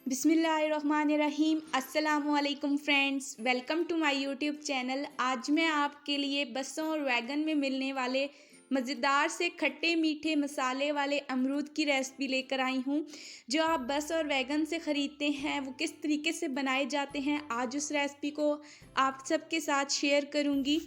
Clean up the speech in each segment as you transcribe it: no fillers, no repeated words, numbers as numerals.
बिस्मिल्लाहिर्रहमानिर्रहीम। अस्सलामुअलैकुम friends, welcome to my YouTube channel. आज मैं आपके लिए बसों और वैगन में मिलने वाले मज़ेदार से खट्टे मीठे मसाले वाले अमरूद की रेसिपी लेकर आई हूँ। जो आप बस और वैगन से ख़रीदते हैं वो किस तरीके से बनाए जाते हैं, आज उस रेसिपी को आप सबके साथ शेयर करूँगी।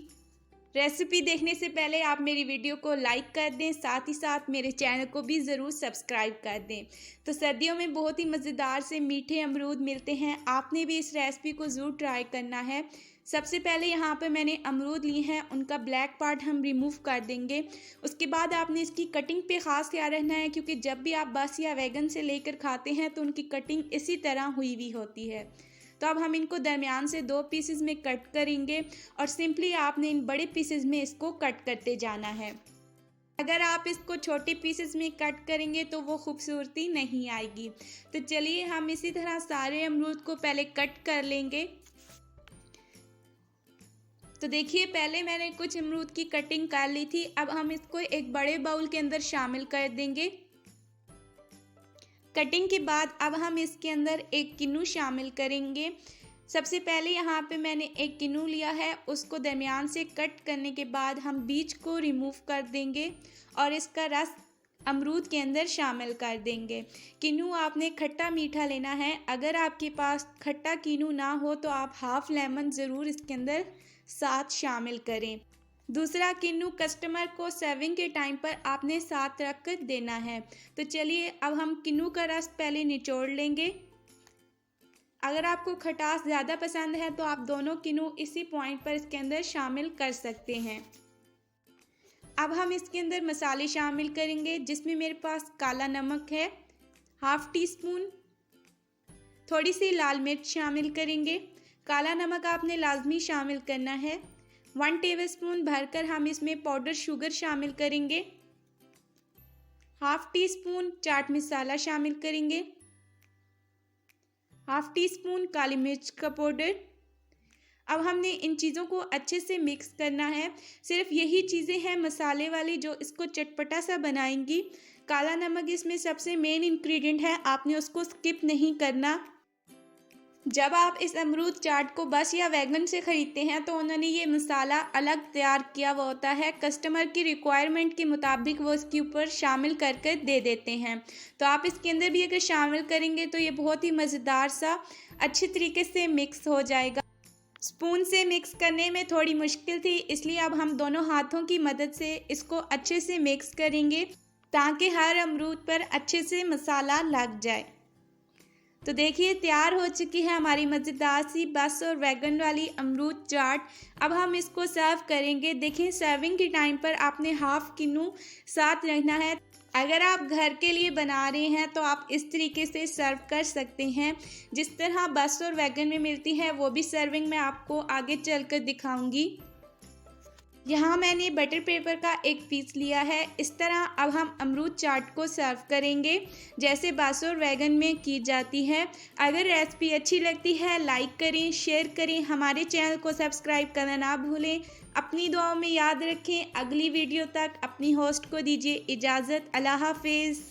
रेसिपी देखने से पहले आप मेरी वीडियो को लाइक कर दें, साथ ही साथ मेरे चैनल को भी ज़रूर सब्सक्राइब कर दें। तो सर्दियों में बहुत ही मज़ेदार से मीठे अमरूद मिलते हैं, आपने भी इस रेसिपी को ज़रूर ट्राई करना है। सबसे पहले यहाँ पे मैंने अमरूद लिए हैं, उनका ब्लैक पार्ट हम रिमूव कर देंगे। उसके बाद आपने इसकी कटिंग पे ख़ास ख्याल रखना है, क्योंकि जब भी आप बस या वैगन से लेकर खाते हैं तो उनकी कटिंग इसी तरह हुई होती है। तो अब हम इनको दरमियान से 2 पीसेस में कट करेंगे और सिंपली आपने इन बड़े पीसेस में इसको कट करते जाना है। अगर आप इसको छोटे पीसेस में कट करेंगे तो वो खूबसूरती नहीं आएगी। तो चलिए हम इसी तरह सारे अमरूद को पहले कट कर लेंगे। तो देखिए, पहले मैंने कुछ अमरूद की कटिंग कर ली थी। अब हम इसको एक बड़े बाउल के अंदर शामिल कर देंगे। कटिंग के बाद अब हम इसके अंदर एक किन्नू शामिल करेंगे। सबसे पहले यहाँ पे मैंने एक किन्नू लिया है, उसको दरमियान से कट करने के बाद हम बीज को रिमूव कर देंगे और इसका रस अमरूद के अंदर शामिल कर देंगे। किन्नू आपने खट्टा मीठा लेना है। अगर आपके पास खट्टा किन्नू ना हो तो आप हाफ़ लेमन ज़रूर इसके अंदर साथ शामिल करें। दूसरा किन्नू कस्टमर को सर्विंग के टाइम पर आपने साथ रख कर देना है। तो चलिए अब हम किन्नू का रस पहले निचोड़ लेंगे। अगर आपको खटास ज़्यादा पसंद है तो आप दोनों किन्नू इसी पॉइंट पर इसके अंदर शामिल कर सकते हैं। अब हम इसके अंदर मसाले शामिल करेंगे, जिसमें मेरे पास काला नमक है, हाफ़ टी स्पून, थोड़ी सी लाल मिर्च शामिल करेंगे। काला नमक आपने लाजमी शामिल करना है। 1 टेबलस्पून भरकर हम इसमें पाउडर शुगर शामिल करेंगे। Half tea spoon chaat masala शामिल करेंगे। हाफ़ टी स्पून काली मिर्च का पाउडर। अब हमने इन चीज़ों को अच्छे से मिक्स करना है। सिर्फ यही चीज़ें हैं मसाले वाली जो इसको चटपटा सा बनाएंगी। काला नमक इसमें सबसे मेन इंग्रेडिएंट है, आपने उसको स्किप नहीं करना। जब आप इस अमरूद चाट को बस या वैगन से ख़रीदते हैं तो उन्होंने ये मसाला अलग तैयार किया हुआ होता है, कस्टमर की रिक्वायरमेंट के मुताबिक वो इसके ऊपर शामिल कर कर दे देते हैं। तो आप इसके अंदर भी अगर शामिल करेंगे तो ये बहुत ही मज़ेदार सा अच्छे तरीके से मिक्स हो जाएगा। स्पून से मिक्स करने में थोड़ी मुश्किल थी, इसलिए अब हम दोनों हाथों की मदद से इसको अच्छे से मिक्स करेंगे ताकि हर अमरूद पर अच्छे से मसाला लग जाए। तो देखिए, तैयार हो चुकी है हमारी मज़ेदार सी बस और वैगन वाली अमरूद चाट। अब हम इसको सर्व करेंगे। देखिए, सर्विंग के टाइम पर आपने हाफ़ किन्नू साथ रखना है। अगर आप घर के लिए बना रहे हैं तो आप इस तरीके से सर्व कर सकते हैं, जिस तरह बस और वैगन में मिलती है वो भी सर्विंग में आपको आगे चलकर दिखाऊंगी। यहाँ मैंने बटर पेपर का एक पीस लिया है। इस तरह अब हम अमरूद चाट को सर्व करेंगे जैसे बस और वैगन में की जाती है। अगर रेसिपी अच्छी लगती है लाइक करें, शेयर करें, हमारे चैनल को सब्सक्राइब करना ना भूलें। अपनी दुआओं में याद रखें। अगली वीडियो तक अपनी होस्ट को दीजिए इजाज़त। अल्लाह हाफिज़।